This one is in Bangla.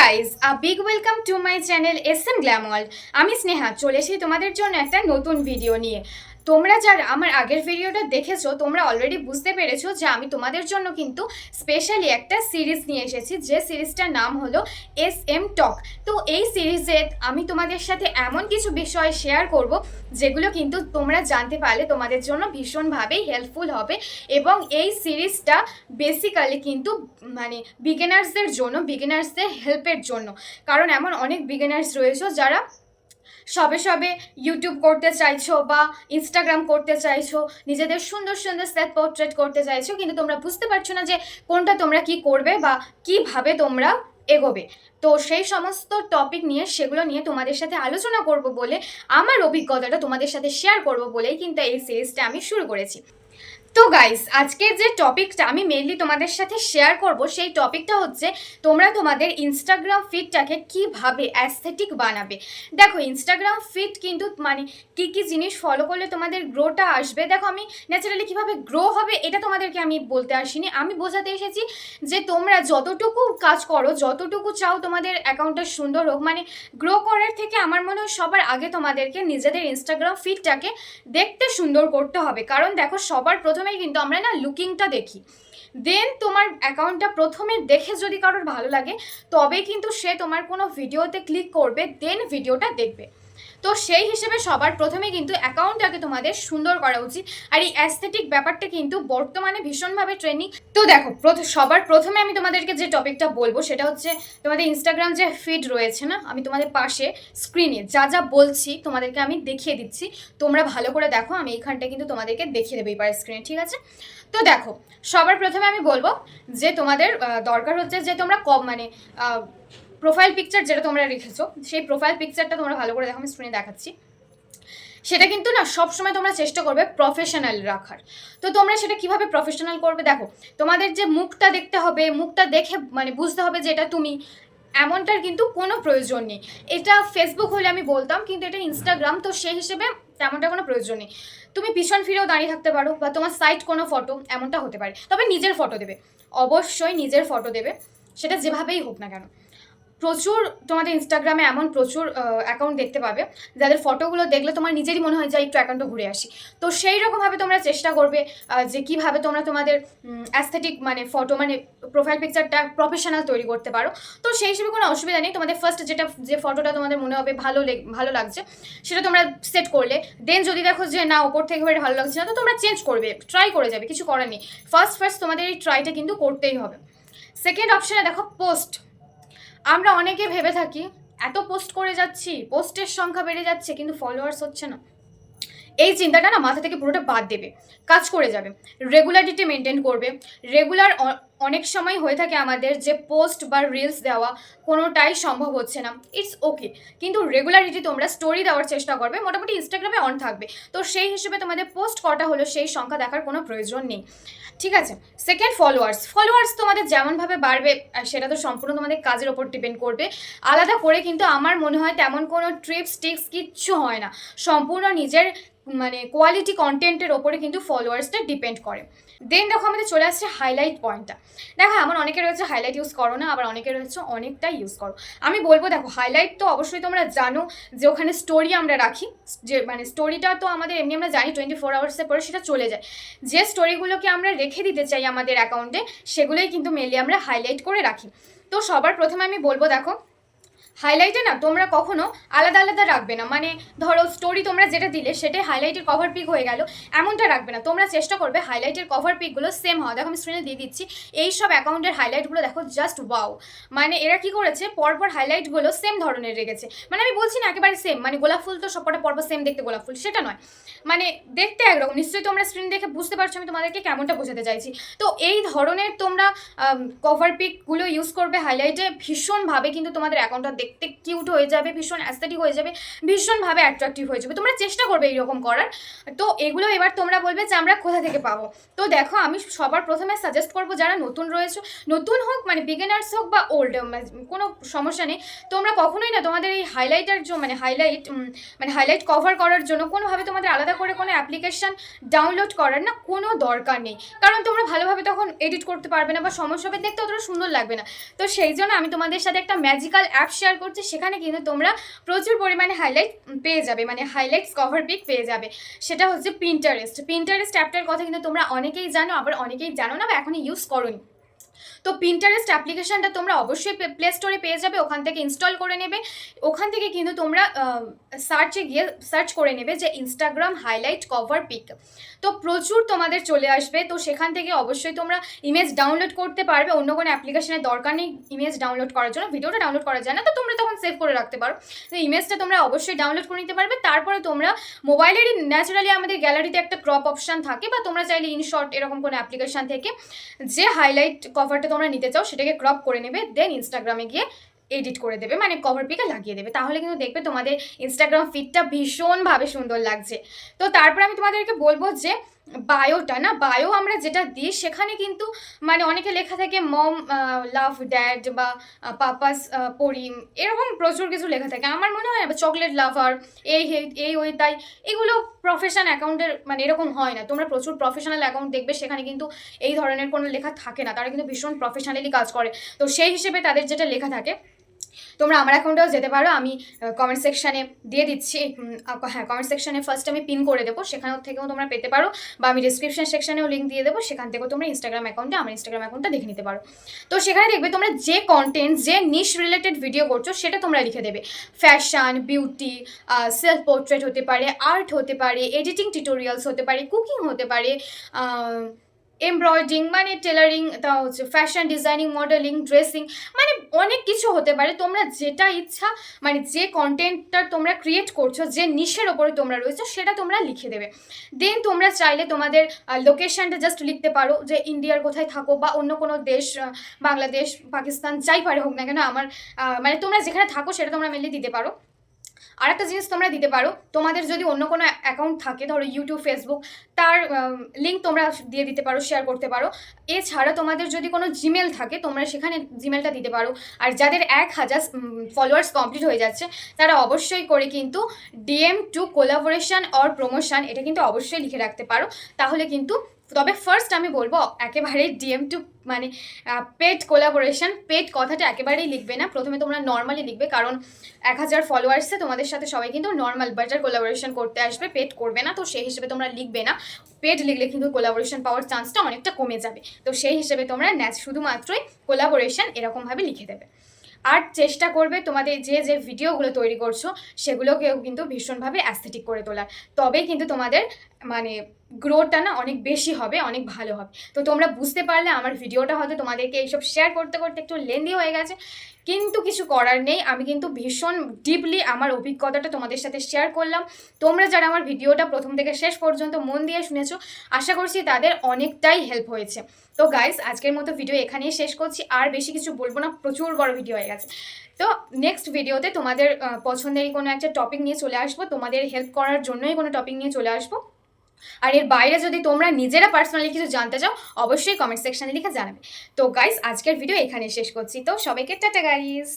Guys big welcome to my channel SM glam world. আমি স্নেহা চলে এসেছি তোমাদের জন্য একটা নতুন ভিডিও নিয়ে। তোমরা যারা আমার আগের ভিডিওটা দেখেছো তোমরা অলরেডি বুঝতে পেরেছো যে আমি তোমাদের জন্য কিন্তু স্পেশালি একটা সিরিজ নিয়ে এসেছি, যে সিরিজটার নাম হলো এসএম টক। তো এই সিরিজে আমি তোমাদের সাথে এমন কিছু বিষয় শেয়ার করব যেগুলো কিন্তু তোমরা জানতে পারলে তোমাদের জন্য ভীষণভাবেই হেল্পফুল হবে। এবং এই সিরিজটা বেসিক্যালি কিন্তু মানে বিগিনার্সদের হেল্পের জন্য, কারণ এমন অনেক বিগিনার্স রয়েছে যারা সবে সবে ইউটিউব করতে চাইছো বা ইনস্টাগ্রাম করতে চাইছো, নিজেদের সুন্দর সুন্দর সেলফ পোর্ট্রেট করতে চাইছো, কিন্তু তোমরা বুঝতে পারছো না যে কোনটা তোমরা কি করবে বা কিভাবে তোমরা এগোবে। তো সেই সমস্ত টপিক নিয়ে সেগুলো নিয়ে তোমাদের সাথে আলোচনা করব বলে, আমার অভিজ্ঞতাটা তোমাদের সাথে শেয়ার করব বলেই কিন্তু এই সিরিজটা আমি শুরু করেছি। তো গাইস, আজকের যে টপিকটা আমি মেনলি তোমাদের সাথে শেয়ার করব সেই টপিকটা হচ্ছে তোমরা তোমাদের ইনস্টাগ্রাম ফিডটাকে কিভাবে অ্যাস্থেটিক বানাবে। দেখো, ইনস্টাগ্রাম ফিড কিন্তু মানে কী কী জিনিস ফলো করলে তোমাদের গ্রোটা আসবে। দেখো, আমি ন্যাচারালি কীভাবে গ্রো হবে এটা তোমাদেরকে আমি বলতে আসিনি, আমি বোঝাতে এসেছি যে তোমরা যতটুকু কাজ করো, যতটুকু চাও তোমাদের অ্যাকাউন্টটা সুন্দর হোক, মানে গ্রো করার থেকে আমার মনে হয় সবার আগে তোমাদেরকে নিজেদের ইনস্টাগ্রাম ফিডটাকে দেখতে সুন্দর করতে হবে। কারণ দেখো, সবার প্রথমেই কিন্তু আমরা না লুকিংটা দেখি, দেন তোমার অ্যাকাউন্টটা প্রথমে দেখে যদি কারোর ভালো লাগে তবে কিন্তু সে তোমার কোনো ভিডিওতে ক্লিক করবে, দেন ভিডিওটা দেখবে। তো সেই হিসেবে সবার প্রথমে কিন্তু অ্যাকাউন্টটাকে তোমাদের সুন্দর করা উচিত। আর এই অ্যাস্থেটিক ব্যাপারটা কিন্তু বর্তমানে ভীষণভাবে ট্রেন্ডিং। তো দেখো, সবার প্রথমে আমি তোমাদেরকে যে টপিকটা বলবো সেটা হচ্ছে তোমাদের ইনস্টাগ্রাম যে ফিড রয়েছে না, আমি তোমাদের পাশে স্ক্রিনে যা যা বলছি তোমাদেরকে আমি দেখিয়ে দিচ্ছি, তোমরা ভালো করে দেখো। আমি এইখানটা কিন্তু তোমাদেরকে দেখিয়ে দেবো এবার স্ক্রিনে, ঠিক আছে? তো দেখো, সবার প্রথমে আমি বলবো যে তোমাদের দরকার হচ্ছে যে তোমরা মানে প্রোফাইল পিকচার যেটা তোমরা রেখেছো সেই প্রোফাইল পিকচারটা তোমরা ভালো করে দেখো, আমি স্ক্রিনে দেখাচ্ছি। সেটা কিন্তু না সবসময় তোমরা চেষ্টা করবে প্রফেশনাল রাখার। তো তোমরা সেটা কিভাবে প্রফেশনাল করবে, দেখো, তোমাদের যে মুখটা দেখতে হবে, মুখটা দেখে মানে বুঝতে হবে যে এটা তুমি, এমনটার কিন্তু কোনো প্রয়োজন নেই। এটা ফেসবুক হলে আমি বলতাম, কিন্তু এটা ইনস্টাগ্রাম, তো সেই হিসেবে তেমনটা কোনো প্রয়োজন নেই। তুমি পিছন ফিরেও দাঁড়িয়ে থাকতে পারো, বা তোমার সাইড কোনো ফটো এমনটা হতে পারে, তবে নিজের ফটো দেবে, অবশ্যই নিজের ফটো দেবে, সেটা যেভাবেই হোক না কেন। প্রচুর তোমাদের ইনস্টাগ্রামে এমন প্রচুর অ্যাকাউন্ট দেখতে পাবে যাদের ফটোগুলো দেখলে তোমার নিজেরই মনে হয় যে একটু অ্যাকাউন্টটা ঘুরে আসি। তো সেই রকমভাবে তোমরা চেষ্টা করবে যে কীভাবে তোমরা তোমাদের অ্যাস্থেটিক মানে ফটো মানে প্রোফাইল পিকচারটা প্রফেশনাল তৈরি করতে পারো। তো সেই হিসেবে কোনো অসুবিধা নেই, তোমাদের ফার্স্ট যে ফটোটা তোমাদের মনে হবে ভালো লাগছে সেটা তোমরা সেট করলে, দেন যদি দেখো যে না ওপর থেকে ভালো লাগছে না, তো তোমরা চেঞ্জ করবে, ট্রাই করে যাবে, কিছু করার নেই। ফার্স্ট তোমাদের এই ট্রাইটা কিন্তু করতেই হবে। সেকেন্ড অপশানে দেখো পোস্ট। আমরা অনেকে ভেবে থাকি এত পোস্ট করে যাচ্ছি, পোস্টের সংখ্যা বেড়ে যাচ্ছে, কিন্তু ফলোয়ার্স হচ্ছে না। এই চিন্তাটা না মাথা থেকে পুরোটা বাদ দেবে, কাজ করে যাবে, রেগুলারিটি মেনটেন করবে। রেগুলার অনেক সময় হয়ে থাকে আমাদের যে পোস্ট বা রিলস দেওয়া কোনোটাই সম্ভব হচ্ছে না, ইটস ওকে, কিন্তু রেগুলারিটি তোমরা স্টোরি দেওয়ার চেষ্টা করবে, মোটামুটি ইনস্টাগ্রামে অন থাকবে। তো সেই হিসেবে তোমাদের পোস্ট কটা হলো সেই সংখ্যা দেখার কোনো প্রয়োজন নেই, ঠিক আছে? সেকেন্ড, ফলোয়ার্স তোমাদের যেমনভাবে বাড়বে সেটা তো সম্পূর্ণ তোমাদের কাজের ওপর ডিপেন্ড করবে। আলাদা করে কিন্তু আমার মনে হয় তেমন কোনো ট্রিক্স কিচ্ছু হয় না, সম্পূর্ণ নিজের মানে কোয়ালিটি কন্টেন্টের ওপরে কিন্তু ফলোয়ার্সটা ডিপেন্ড করে। দেন দেখো, আমাদের চলে আসছে হাইলাইট পয়েন্টটা। দেখো, আমার অনেকে রয়েছে হাইলাইট ইউজ করো না, আবার অনেকে রয়েছে অনেকটা ইউজ করো। আমি বলবো দেখো, হাইলাইট তো অবশ্যই তোমরা জানো যে ওখানে স্টোরি আমরা রাখি, যে মানে স্টোরিটা তো আমাদের এমনি আমরা জানি 24 আওয়ার্সের পরে সেটা চলে যায়। যে স্টোরিগুলোকে আমরা রেখে দিতে চাই আমাদের অ্যাকাউন্টে সেগুলোই কিন্তু মেনলি আমরা হাইলাইট করে রাখি। তো সবার প্রথমে আমি বলবো দেখো, হাইলাইটে না তোমরা কখনো আলাদা আলাদা রাখবে না, মানে ধরো স্টোরি তোমরা যেটা দিলে সেটাই হাইলাইটের কভার পিক হয়ে গেল, এমনটা রাখবে না। তোমরা চেষ্টা করবে হাইলাইটের কভার পিকগুলো সেম হওয়া। দেখো, আমি স্ক্রিনে দিয়ে দিচ্ছি এই সব অ্যাকাউন্টের হাইলাইটগুলো, দেখো জাস্ট ওয়াও, মানে এরা কি করেছে পরপর হাইলাইটগুলো সেম ধরনের রেখেছে। মানে আমি বলছি না একেবারে সেম, মানে গোলাপ ফুল তো সবকটা পরপর সেম দেখতে গোলাপ ফুল, সেটা নয়, মানে দেখতে একরকম। নিশ্চয়ই তোমরা স্ক্রিন দেখে বুঝতে পারছো আমি তোমাদেরকে কেমনটা বোঝাতে চাইছি। তো এই ধরনের তোমরা কভার পিকগুলো ইউজ করবে হাইলাইটে, ভীষণভাবে কিন্তু তোমাদের অ্যাকাউন্টটা দেখতে কিউট হয়ে যাবে, ভীষণ অ্যাস্থেটিক হয়ে যাবে, ভীষণভাবে অ্যাট্রাকটিভ হয়ে যাবে। তোমরা চেষ্টা করবে এইরকম করার। তো এগুলো এবার তোমরা বলবে যে আমরা কোথা থেকে পাবো। তো দেখো, আমি সবার প্রথমে সাজেস্ট করবো যারা নতুন রয়েছে, নতুন হোক মানে বিগিনার্স হোক বা ওল্ড, কোনো সমস্যা নেই। তোমরা কখনোই না তোমাদের এই হাইলাইটার জন্য হাইলাইট কভার করার জন্য কোনোভাবে তোমাদের আলাদা করে কোনো অ্যাপ্লিকেশন ডাউনলোড করার না কোনো দরকার নেই, কারণ তোমরা ভালোভাবে তখন এডিট করতে পারবে না বা সমস্যা হবে, দেখতে অতটা সুন্দর লাগবে না। তো সেই জন্য আমি তোমাদের সাথে একটা ম্যাজিক্যাল অ্যাপ শেয়ার করছি, সেখানে কিন্তু তোমরা প্রচুর পরিমাণে হাইলাইট পেয়ে যাবে, মানে হাইলাইটস কভার পিক পেয়ে যাবে। সেটা হচ্ছে পিন্টারেস্ট অ্যাপটার কথা কিন্তু তোমরা অনেকেই জানো, আবার অনেকেই জানো না বা এখনই ইউজ করোনি। তো পিন্টারেস্ট অ্যাপ্লিকেশনটা তোমরা অবশ্যই প্লে স্টোরে পেয়ে যাবে, ওখান থেকে ইনস্টল করে নেবে। ওখান থেকে কিন্তু তোমরা সার্চে গিয়ে সার্চ করে নেবে যে ইনস্টাগ্রাম হাইলাইট কভার পিক, তো প্রচুর তোমাদের চলে আসবে। তো সেখান থেকে অবশ্যই তোমরা ইমেজ ডাউনলোড করতে পারবে, অন্য কোনো অ্যাপ্লিকেশনের দরকার নেই ইমেজ ডাউনলোড করার জন্য। ভিডিওটা ডাউনলোড করা যায় না, তো তোমরা তখন সেভ করে রাখতে পারো। তো ইমেজটা তোমরা অবশ্যই ডাউনলোড করে নিতে পারবে। তারপরে তোমরা মোবাইলেরই ন্যাচারালি আমাদের গ্যালারিতে একটা ক্রপ অপশান থাকে, বা তোমরা চাইলে ইনশর্ট এরকম কোনো অ্যাপ্লিকেশান থেকে যে হাইলাইট কভারটা তোমরা নিতে চাও সেটাকে ক্রপ করে নেবে, দেন ইনস্টাগ্রামে গিয়ে এডিট করে দেবে, মানে কভার পিকে লাগিয়ে দেবে। তাহলে কিন্তু দেখবে তোমাদের ইনস্টাগ্রাম ফিডটা ভীষণভাবে সুন্দর লাগছে। তো তারপরে আমি তোমাদেরকে বলবো যে বায়ো আমরা যেটা দিই সেখানে কিন্তু মানে অনেকে লেখা থাকে মম লাভ ড্যাড বা পাপাস পড়ি, এরকম প্রচুর কিছু লেখা থাকে। আমার মনে হয় চকলেট লাভার এই ওই তাই, এগুলো প্রফেশনাল অ্যাকাউন্টের মানে এরকম হয় না। তোমরা প্রচুর প্রফেশনাল অ্যাকাউন্ট দেখবে, সেখানে কিন্তু এই ধরনের কোনো লেখা থাকে না, তারা কিন্তু ভীষণ প্রফেশনালি কাজ করে। তো সেই হিসেবে তাদের যেটা লেখা থাকে, তোমরা আমার অ্যাকাউন্টেও যেতে পারো, আমি কমেন্ট সেকশানে দিয়ে দিচ্ছি। হ্যাঁ, কমেন্ট সেকশানে ফার্স্ট আমি পিন করে দেবো, সেখান থেকেও তোমরা পেতে পারো, বা আমি ডিসক্রিপশন সেকশানেও লিঙ্ক দিয়ে দেবো, সেখান থেকেও তোমরা আমার ইনস্টাগ্রাম অ্যাকাউন্টটা দেখে নিতে পারো। তো সেখানে দেখবে তোমরা যে কন্টেন্ট, যে নিশ রিলেটেড ভিডিও করছো সেটা তোমরা লিখে দেবে। ফ্যাশন, বিউটি, সেলফ পোর্ট্রেট হতে পারে, আর্ট হতে পারে, এডিটিং টিউটোরিয়ালস হতে পারে, কুকিং হতে পারে, এমব্রয়ডিং মানে টেলারিং, তা হচ্ছে ফ্যাশন ডিজাইনিং, মডেলিং, ড্রেসিং, মানে অনেক কিছু হতে পারে। তোমরা যেটা ইচ্ছা, মানে যে কন্টেন্টটা তোমরা ক্রিয়েট করছো, যে নিশের ওপরে তোমরা রয়েছো, সেটা তোমরা লিখে দেবে। দেন তোমরা চাইলে তোমাদের লোকেশনটা জাস্ট লিখতে পারো, যে ইন্ডিয়ার কোথায় থাকো বা অন্য কোনো দেশ, বাংলাদেশ, পাকিস্তান, যাই পারে হোক না কেন, আমার মানে তোমরা যেখানে থাকো সেটা তোমরা মেনলি দিতে পারো। আর একটা জিনিস তোমরা দিতে পারো, তোমাদের যদি অন্য কোনো অ্যাকাউন্ট থাকে, ধরো ইউটিউব, ফেসবুক, তার লিঙ্ক তোমরা দিয়ে দিতে পারো, শেয়ার করতে পারো। এছাড়া তোমাদের যদি কোনো জিমেল থাকে, তোমরা সেখানে জিমেলটা দিতে পারো। আর যাদের 1000 ফলোয়ার্স কমপ্লিট হয়ে যাচ্ছে, তারা অবশ্যই করে কিন্তু DM to collaboration or promotion, এটা কিন্তু অবশ্যই লিখে রাখতে পারো। তাহলে কিন্তু, তবে ফার্স্ট আমি বলবো একেবারেই DM টু মানে পেড কোলাবোরেশন, পেড কথাটা একেবারেই লিখবে না, প্রথমে তোমরা নর্মালি লিখবে, কারণ 1000 ফলোয়ার্সে তোমাদের সাথে সবাই কিন্তু নর্মাল বেটার কোলাবোরেশন করতে আসবে, পেড করবে না। তো সেই হিসেবে তোমরা লিখবে না, পেড লিখলে কিন্তু কোলাবোরেশন পাওয়ার চান্সটা অনেকটা কমে যাবে। তো সেই হিসেবে তোমরা শুধুমাত্রই কোলাবোরেশন এরকমভাবে লিখে দেবে। আর চেষ্টা করবে তোমাদের যে ভিডিওগুলো তৈরি করছো সেগুলোকেও কিন্তু ভীষণভাবে অ্যাস্থেটিক করে তোলার, তবেই কিন্তু তোমাদের মানে গ্রোথটা না অনেক বেশি হবে, অনেক ভালো হবে। তো তোমরা বুঝতে পারলে আমার ভিডিওটা হয়তো তোমাদেরকে এইসব শেয়ার করতে করতে একটু লেন্দি হয়ে গেছে, কিন্তু কিছু করার নেই। আমি কিন্তু ভীষণ ডিপলি আমার অভিজ্ঞতাটা তোমাদের সাথে শেয়ার করলাম। তোমরা যারা আমার ভিডিওটা প্রথম থেকে শেষ পর্যন্ত মন দিয়ে শুনেছো, আশা করছি তাদের অনেকটাই হেল্প হয়েছে। তো গাইস, আজকের মতো ভিডিও এখানেই শেষ করছি, আর বেশি কিছু বলবো না, প্রচুর বড় ভিডিও হয়ে গেছে। তো নেক্সট ভিডিওতে তোমাদের পছন্দেরই কোনো একটা টপিক নিয়ে চলে আসবো, তোমাদের হেল্প করার জন্যই কোনো টপিক নিয়ে চলে আসবো। আর এর বাইরে যদি তোমরা নিজেরা পার্সোনালি কিছু জানতে চাও, অবশ্যই কমেন্ট সেকশনে লিখে জানাবে। তো গাইস, আজকের ভিডিও এখানে শেষ করছি। তো সবাইকে টাটা গাইস।